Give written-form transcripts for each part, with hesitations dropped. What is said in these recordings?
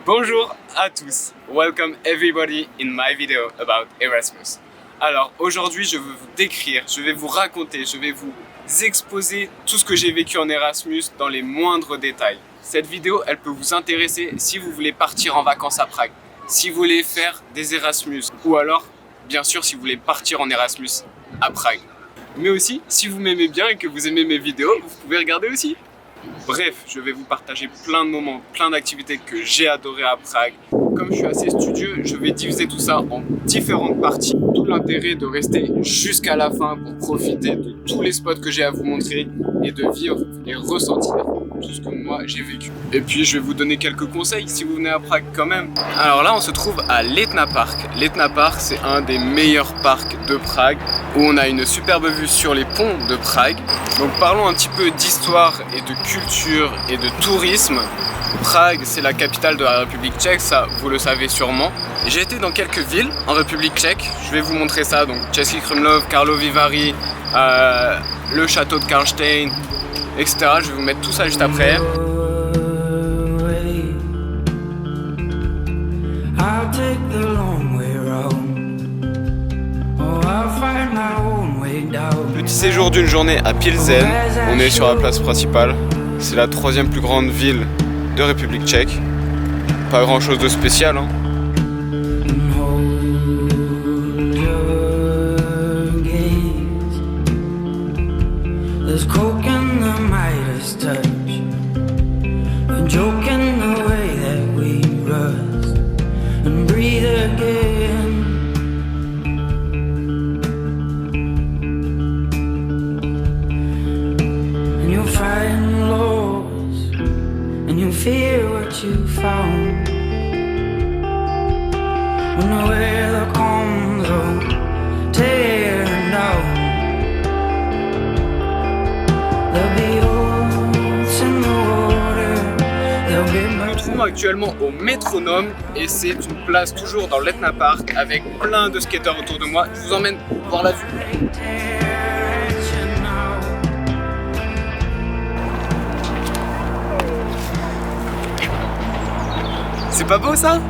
Bonjour à tous, welcome everybody in my video about Erasmus. Alors aujourd'hui je vais vous décrire, je vais vous raconter, je vais vous exposer tout ce que j'ai vécu en Erasmus dans les moindres détails. Cette vidéo elle peut vous intéresser si vous voulez partir en vacances à Prague, si vous voulez faire des Erasmus ou alors bien sûr si vous voulez partir en Erasmus à Prague. Mais aussi si vous m'aimez bien et que vous aimez mes vidéos, vous pouvez regarder aussi. Bref, je vais vous partager plein de moments, plein d'activités que j'ai adoré à Prague. Comme je suis assez studieux, je vais diviser tout ça en différentes parties. Tout l'intérêt de rester jusqu'à la fin pour profiter de tous les spots que j'ai à vous montrer et de vivre et ressentir tout ce que moi j'ai vécu. Et puis je vais vous donner quelques conseils si vous venez à Prague quand même. Alors là on se trouve à Letna Park. Letna Park c'est un des meilleurs parcs de Prague où on a une superbe vue sur les ponts de Prague. Donc parlons un petit peu d'histoire et de culture et de tourisme. Prague c'est la capitale de la République tchèque, ça vous le savez sûrement. J'ai été dans quelques villes en République tchèque, je vais vous montrer ça, donc Český Krumlov, Karlovy Vary, le château de Karlštejn, etc. Je vais vous mettre tout ça juste après. Petit séjour d'une journée à Pilsen, on est sur la place principale. C'est la troisième plus grande ville de République tchèque. Pas grand chose de spécial, hein. Fear what you found when the weather comes on tearing down. There'll be holes in the water. There'll be Nous nous trouvons actuellement au Métronome et c'est une place toujours dans l'Etna Park avec plein de skateurs autour de moi. Je vous emmène voir la vue. C'est pas beau ça?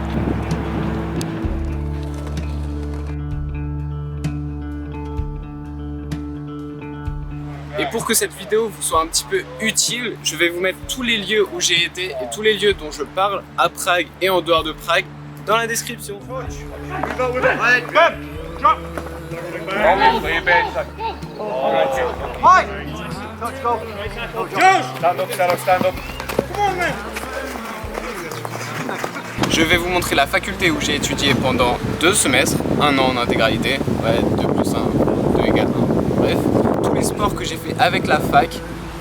Et pour que cette vidéo vous soit un petit peu utile, je vais vous mettre tous les lieux où j'ai été et tous les lieux dont je parle à Prague et en dehors de Prague dans la description. Je vais vous montrer la faculté où j'ai étudié pendant 2 semestres, 1 an en intégralité, ouais, 2 plus 1, 2 égale 1, bref. Tous les sports que j'ai fait avec la fac,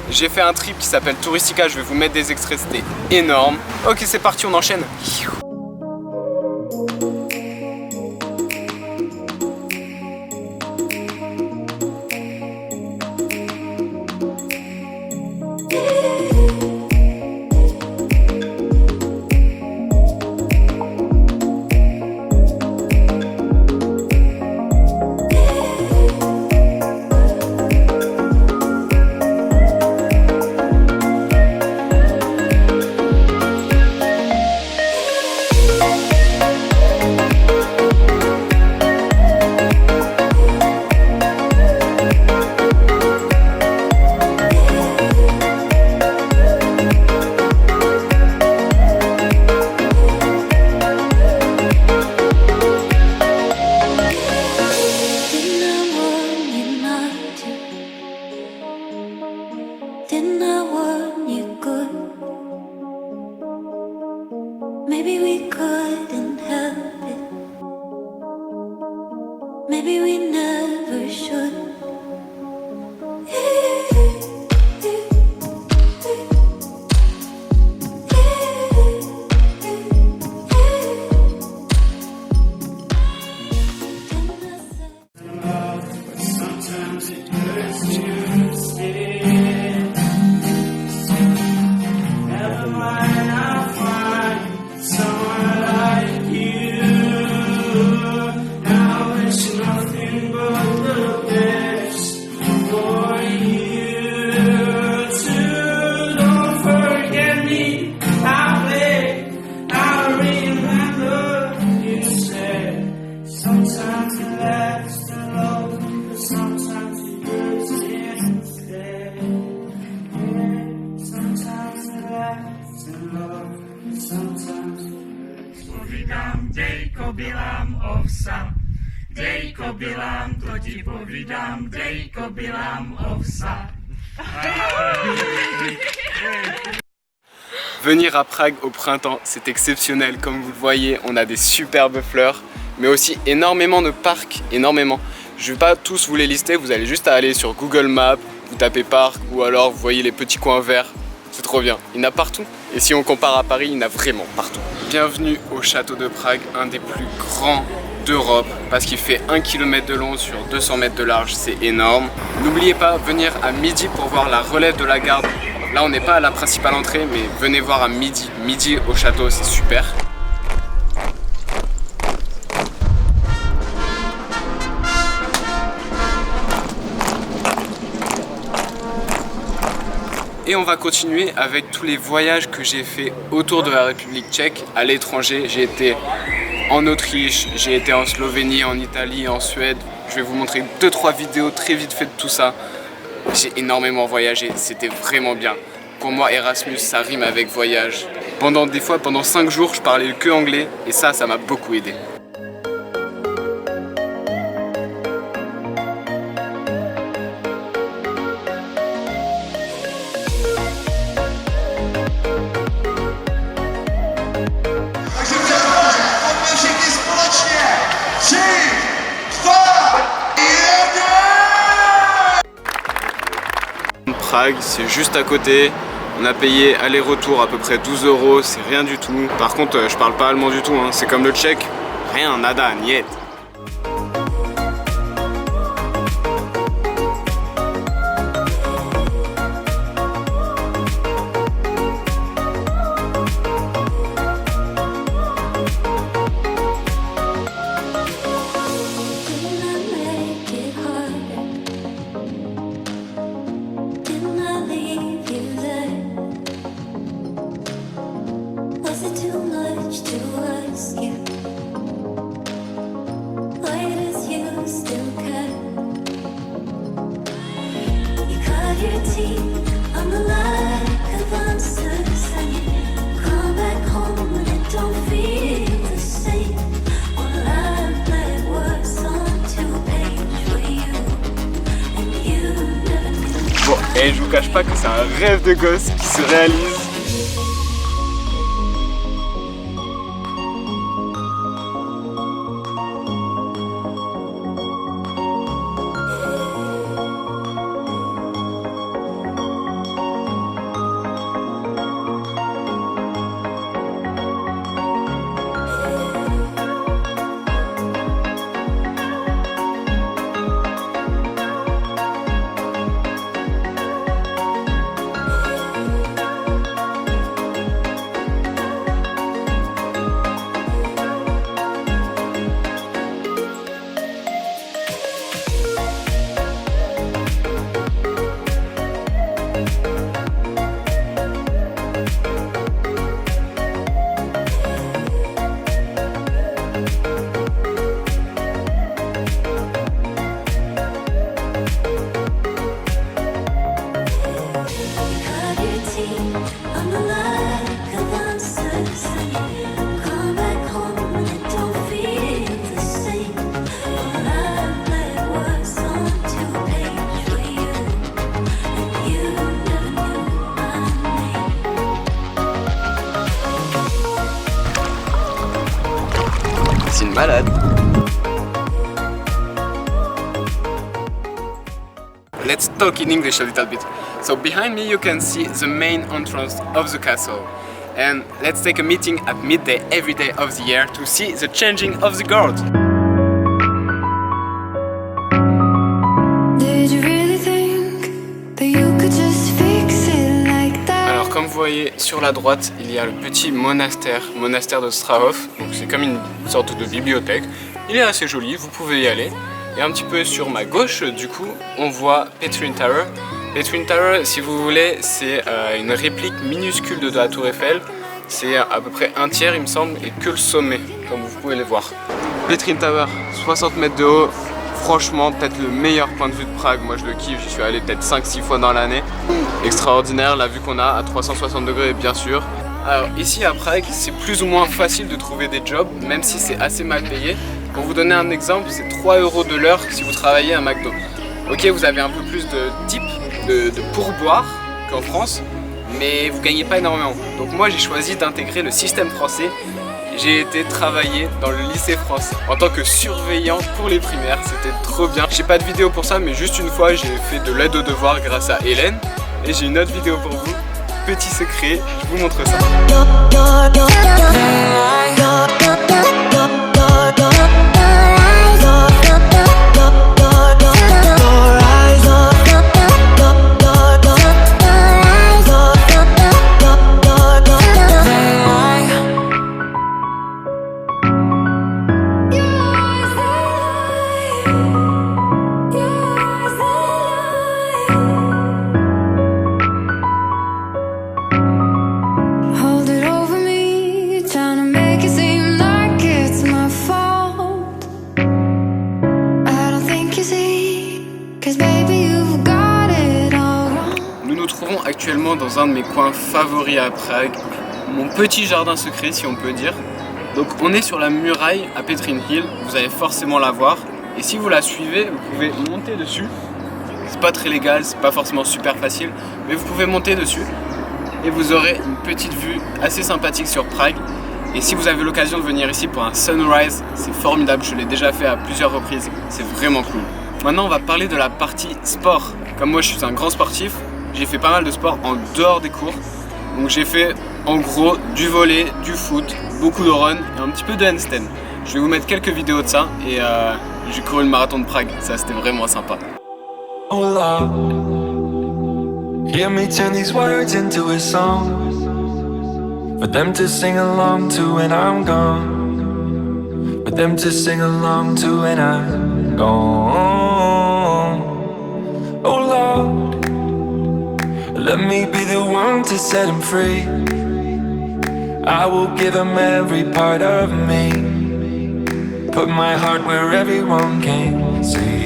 j'ai fait un trip qui s'appelle Touristica, je vais vous mettre des extraits, c'était énorme. Ok c'est parti, on enchaîne. Maybe we couldn't help it. Maybe we never should. Never mind, I'll find someone. Povídám, dejko bylám ovsa, dejko bylám, to ti povídám, dejko bylám ovsa. Venir à Prague au printemps, c'est exceptionnel. Comme vous le voyez, on a des superbes fleurs, mais aussi énormément de parcs, énormément. Je ne vais pas tous vous les lister, vous allez juste aller sur Google Maps, vous tapez parc, ou alors vous voyez les petits coins verts. C'est trop bien, il y en a partout. Et si on compare à Paris, il y en a vraiment partout. Bienvenue au château de Prague, un des plus grands d'Europe, parce qu'il fait 1 km de long sur 200 mètres de large, c'est énorme. N'oubliez pas, venir à midi pour voir la relève de la garde. Là, on n'est pas à la principale entrée, mais venez voir à midi. Midi au château, c'est super. Et on va continuer avec tous les voyages que j'ai fait autour de la République tchèque, à l'étranger. J'ai été en Autriche, j'ai été en Slovénie, en Italie, en Suède. Je vais vous montrer 2-3 vidéos très vite fait de tout ça. J'ai énormément voyagé, c'était vraiment bien. Pour moi, Erasmus, ça rime avec voyage. Pendant 5 jours, je parlais que anglais et ça m'a beaucoup aidé. Prague, c'est juste à côté. On a payé aller-retour à peu près 12 €, c'est rien du tout. Par contre, je parle pas allemand du tout, hein. C'est comme le tchèque. Rien, nada, niet. Bon, et je vous cache pas que c'est un rêve de gosse qui se réalise. C'est une malade. Let's talk in English a little bit. So behind me you can see the main entrance of the castle. And let's take a meeting at midday every day of the year to see the changing of the guard. Did you really think that you could just fix it like that? Alors comme vous voyez sur la droite, il y a le petit monastère de Strahov. Donc c'est comme une sorte de bibliothèque. Il est assez joli, vous pouvez y aller. Et un petit peu sur ma gauche, du coup, on voit Petrin Tower. Petrin Tower, si vous voulez, c'est une réplique minuscule de la Tour Eiffel. C'est à peu près un tiers, il me semble, et que le sommet, comme vous pouvez le voir. Petrin Tower, 60 mètres de haut. Franchement, peut-être le meilleur point de vue de Prague. Moi, je le kiffe, j'y suis allé peut-être 5-6 fois dans l'année. Extraordinaire, la vue qu'on a à 360 degrés, bien sûr. Alors ici à Prague, c'est plus ou moins facile de trouver des jobs, même si c'est assez mal payé. Pour vous donner un exemple, c'est 3 € de l'heure si vous travaillez à McDo. Ok, vous avez un peu plus de type de pourboire qu'en France, mais vous gagnez pas énormément. Donc moi j'ai choisi d'intégrer le système français. J'ai été travailler dans le lycée français en tant que surveillant pour les primaires, c'était trop bien. J'ai pas de vidéo pour ça, mais juste une fois j'ai fait de l'aide aux devoirs grâce à Hélène. Et j'ai une autre vidéo pour vous, petit secret, je vous montre ça. Actuellement dans un de mes coins favoris à Prague, mon petit jardin secret si on peut dire. Donc on est sur la muraille à Petrin Hill, vous allez forcément la voir et si vous la suivez vous pouvez monter dessus. C'est pas très légal, c'est pas forcément super facile, mais vous pouvez monter dessus et vous aurez une petite vue assez sympathique sur Prague. Et si vous avez l'occasion de venir ici pour un sunrise, c'est formidable, je l'ai déjà fait à plusieurs reprises, c'est vraiment cool. Maintenant on va parler de la partie sport. Comme moi je suis un grand sportif, j'ai fait pas mal de sport en dehors des cours. Donc j'ai fait en gros du volley, du foot, beaucoup de run et un petit peu de handstand. Je vais vous mettre quelques vidéos de ça et j'ai couru le marathon de Prague, ça c'était vraiment sympa. Oh Lord, hear me turn these words into a song for them to sing along to when I'm gone, for them to sing along to when I'm gone. Oh Lord, let me be the one to set him free. I will give him every part of me. Put my heart where everyone can see.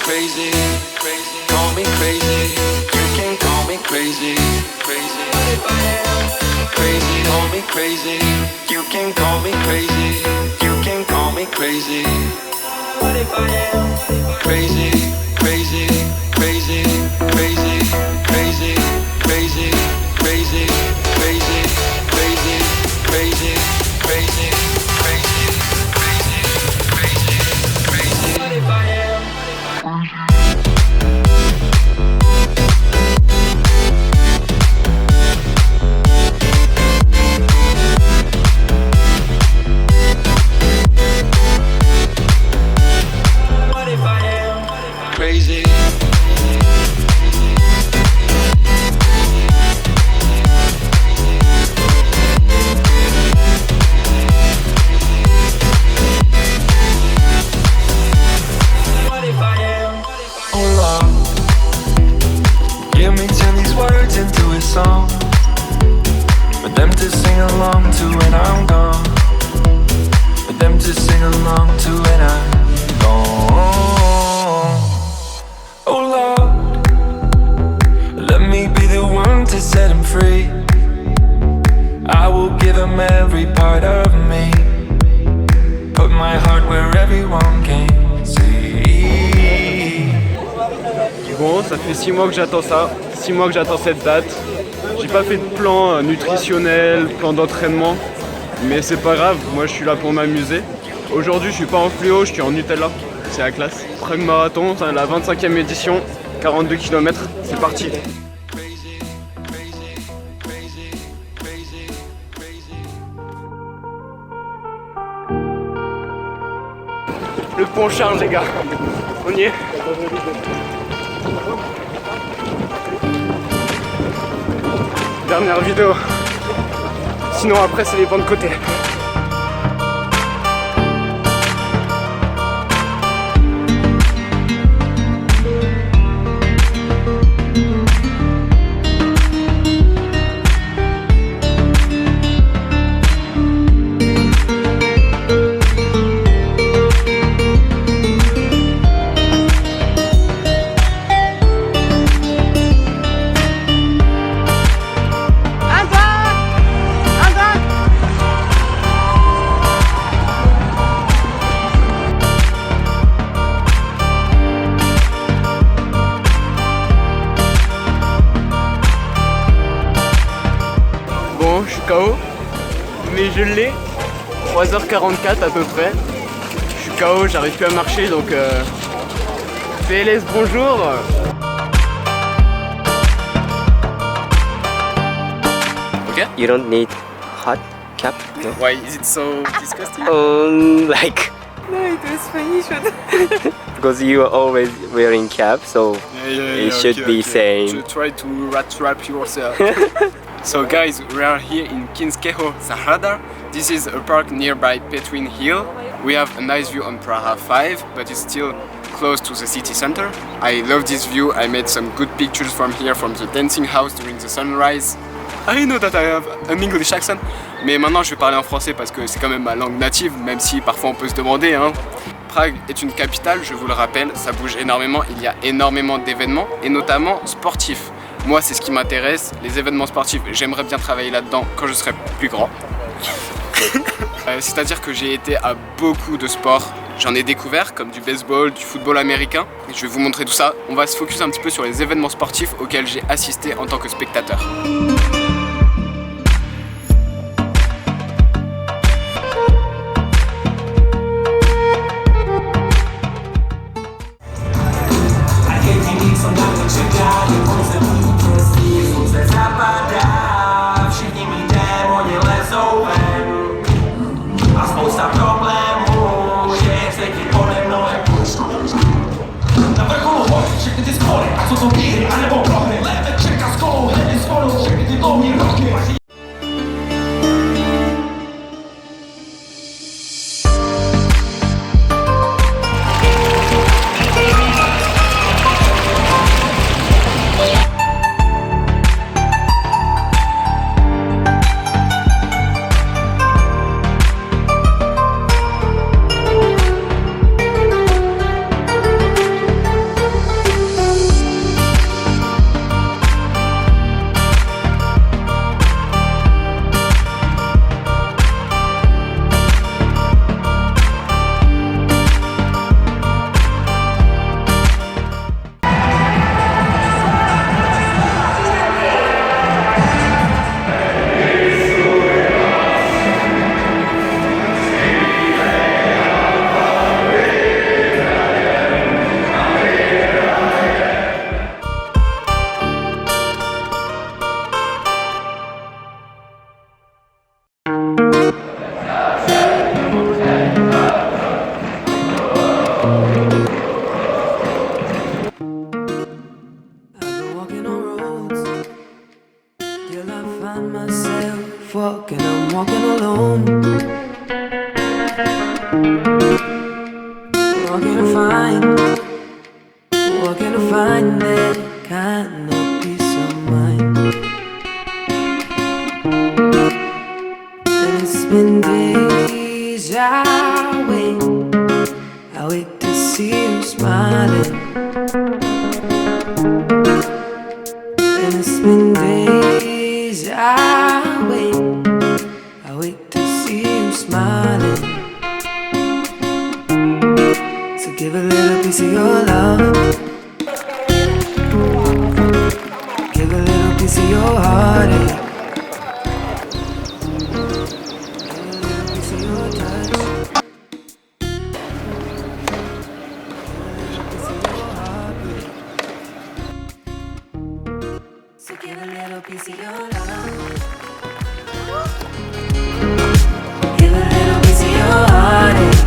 Crazy, crazy, call me crazy. You can call me crazy, crazy. Crazy, call me crazy. You can call me crazy. You can call me crazy. What if I am crazy, crazy, crazy, crazy, crazy, crazy, crazy, crazy, crazy, crazy, crazy, crazy, crazy, crazy. What if I am? Crazy. What if I am? Oh Lord, hear me turn these words into a song for them to sing along to when I'm gone, for them to sing along to when I'm gone. Oh Lord, let me be the one to set him free. I will give him every part of me. Put my heart where everyone can see. Bon, ça fait 6 mois que j'attends ça, 6 mois que j'attends cette date. J'ai pas fait de plan nutritionnel, plan d'entraînement, mais c'est pas grave, moi je suis là pour m'amuser. Aujourd'hui je suis pas en fluo, je suis en Nutella, c'est la classe. Prague Marathon, c'est la 25e édition, 42 km, c'est parti. Le pont Charles les gars, on y est. Dernière vidéo, sinon après c'est les bancs de côté. Bon, je suis KO, mais je l'ai. 3h44 à peu près. Je suis KO, j'arrive plus à marcher donc PLS bonjour. Okay. You don't need hot cap? No? Why is it so disgusting? Like, No, it was funny. because you are always wearing cap, so it should be same. Try to rat-trap yourself. So guys, we are here in Kinskeho Sahrada. This is a park nearby Petrin Hill. We have a nice view on Praha 5, but it's still close to the city center. I love this view. I made some good pictures from here, from the dancing house during the sunrise. I know that I have an English accent, mais maintenant je vais parler en français parce que c'est quand même ma langue native, même si parfois on peut se demander. Hein. Prague est une capitale, je vous le rappelle, ça bouge énormément, il y a énormément d'événements, et notamment sportifs. Moi, c'est ce qui m'intéresse, les événements sportifs, j'aimerais bien travailler là-dedans quand je serai plus grand. C'est-à-dire que j'ai été à beaucoup de sports. J'en ai découvert comme du baseball, du football américain. Et je vais vous montrer tout ça. On va se focus un petit peu sur les événements sportifs auxquels j'ai assisté en tant que spectateur. Walking, I'm walking alone. Walking to find that kind of peace of mind. And it's been days I wait to see you smiling. And it's been days I wait to see you smiling. So give a little piece of your love. Give a little piece of your heartache. Give a little piece of your touch. Give a little piece of your heartbeat. So give a little piece of your love. Give a little piece of your heartache.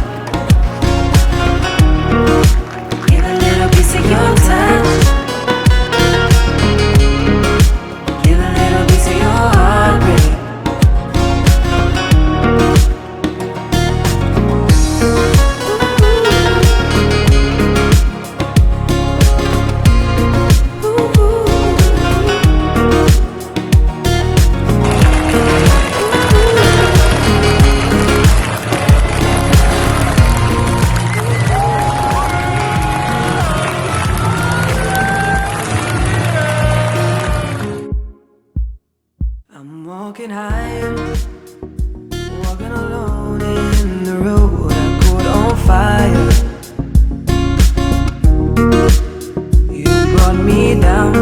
Give a little piece of your touch. Give a little piece of your heartbreak. I'm walking high, walking alone in the road I caught on fire. You brought me down,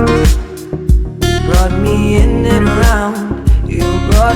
brought me in and around. You brought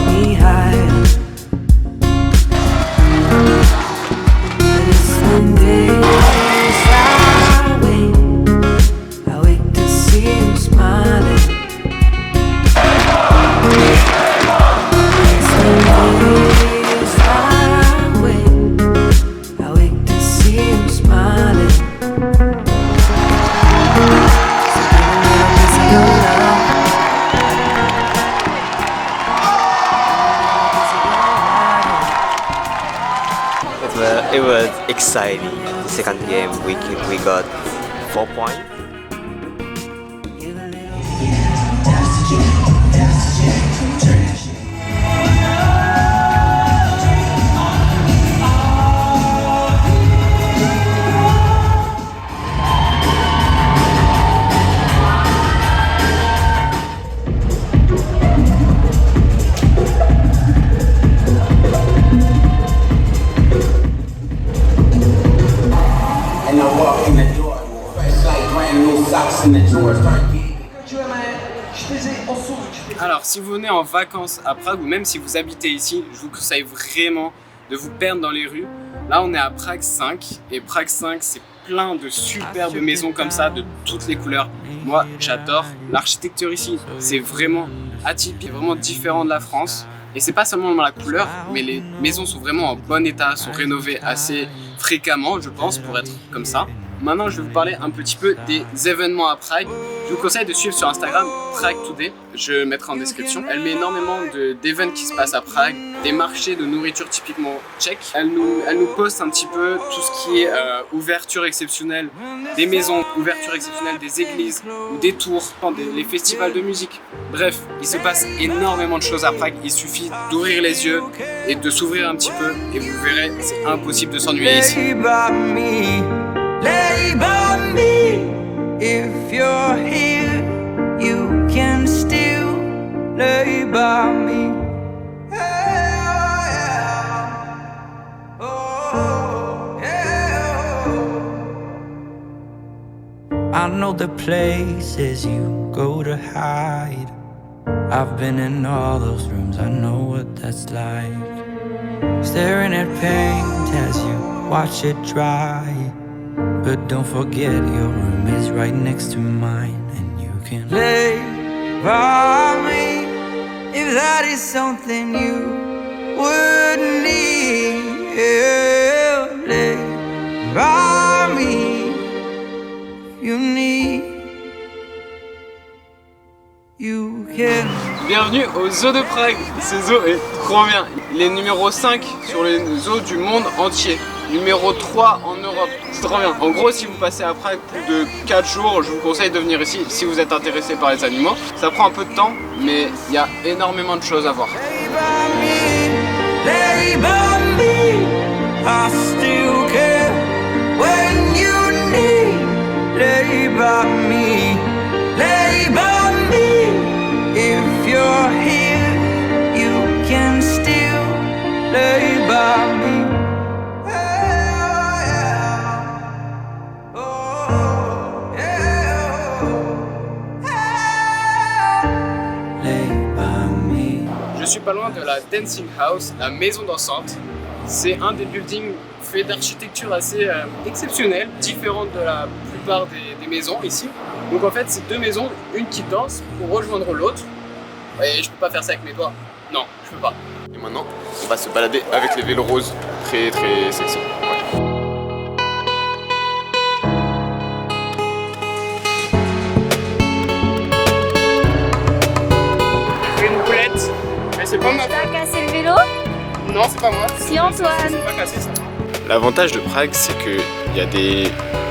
It was exciting. The second game we got 4 points. Alors, si vous venez en vacances à Prague ou même si vous habitez ici, je vous conseille vraiment de vous perdre dans les rues. Là, on est à Prague 5 et Prague 5, c'est plein de superbes maisons comme ça, de toutes les couleurs. Moi, j'adore l'architecture ici. C'est vraiment atypique, vraiment différent de la France. Et c'est pas seulement la couleur, mais les maisons sont vraiment en bon état, sont rénovées assez fréquemment, je pense, pour être comme ça. Maintenant, je vais vous parler un petit peu des événements à Prague. Je vous conseille de suivre sur Instagram Prague Today. Je mettrai en description. Elle met énormément d'événements qui se passent à Prague, des marchés de nourriture typiquement tchèques. Elle nous poste un petit peu tout ce qui est ouverture exceptionnelle des maisons, ouverture exceptionnelle des églises ou des tours, les festivals de musique. Bref, il se passe énormément de choses à Prague. Il suffit d'ouvrir les yeux et de s'ouvrir un petit peu et vous verrez, c'est impossible de s'ennuyer ici. Lay by me, if you're here, you can still lay by me. I know the places you go to hide. I've been in all those rooms, I know what that's like. Staring at paint as you watch it dry. But don't forget your room is right next to mine, and you can lay by me if that is something you would need. Lay by me if you need. You can. Bienvenue au zoo de Prague. Ce zoo est trop bien. Il est numéro 5 sur les zoos du monde entier. Numéro 3 en Europe. C'est trop bien. En gros, si vous passez à Prague plus de 4 jours, je vous conseille de venir ici si vous êtes intéressé par les animaux. Ça prend un peu de temps, mais il y a énormément de choses à voir. Je suis pas loin de la Dancing House, la maison dansante. C'est un des buildings fait d'architecture assez exceptionnelle, différente de la plupart des maisons ici. Donc en fait, c'est deux maisons, une qui danse pour rejoindre l'autre. Et je peux pas faire ça avec mes doigts. Non, je peux pas. Et maintenant, on va se balader avec les vélos roses. Très très sexy. Ouais. C'est pas moi. T'as cassé le vélo? Non, c'est pas moi. Si Antoine. C'est pas cassé ça. L'avantage de Prague, c'est qu'il y a des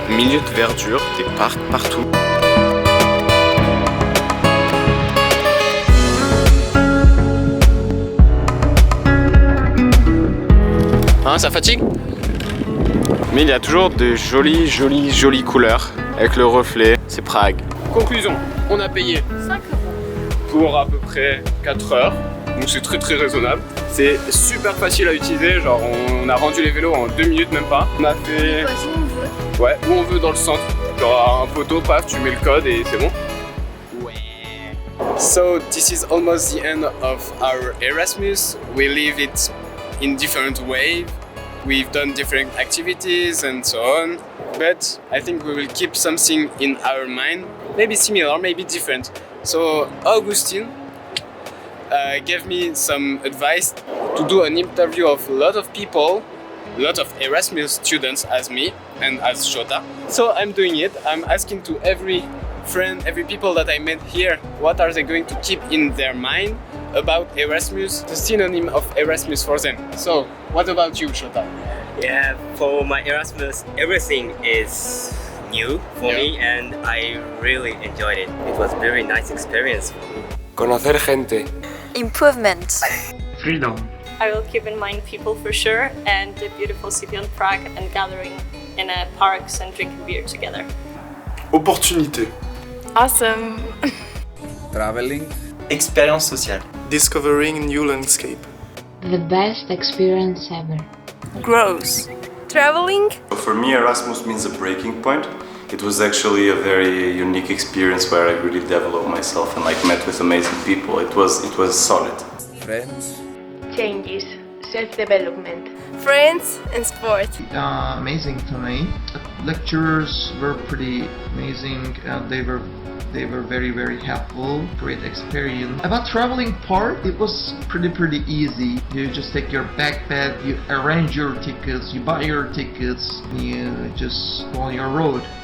milieux de verdure, des parcs partout. Hein, ça fatigue? Mais il y a toujours de jolies couleurs avec le reflet. C'est Prague. Conclusion, on a payé 5 € pour à peu près 4 heures. Donc c'est très très raisonnable. C'est super facile à utiliser, genre on a rendu les vélos en 2 minutes même pas. On a fait... où on veut. Ouais, où on veut dans le centre. Genre un poteau, paf, tu mets le code et c'est bon. Ouais. So this is almost the end of our Erasmus. We live it in different ways. We've done different activities and so on. But I think we will keep something in our mind. Maybe similar, maybe different. So Augustine gave me some advice to do an interview of a lot of people, a lot of Erasmus students as me and as Shota. So I'm doing it. I'm asking to every friend, every people that I met here, what are they going to keep in their mind about Erasmus, the synonym of Erasmus for them. So, what about you, Shota? Yeah, for my Erasmus, everything is new for me and I really enjoyed it. It was a very nice experience for me. Conocer gente. Improvement. Freedom. I will keep in mind people for sure, and the beautiful city on Prague and gathering in parks and drinking beer together. Opportunité. Awesome. Traveling. Expérience sociale. Discovering new landscape. The best experience ever. Growth. Traveling. For me, Erasmus means a breaking point. It was actually a very unique experience where I really developed myself and met with amazing people. It was solid. Friends. Changes. Self-development. Friends and sport. Amazing to me. Lectures were pretty amazing. They were very helpful. Great experience. About traveling part, it was pretty easy. You just take your backpack, you arrange your tickets, you buy your tickets, you just go on your road.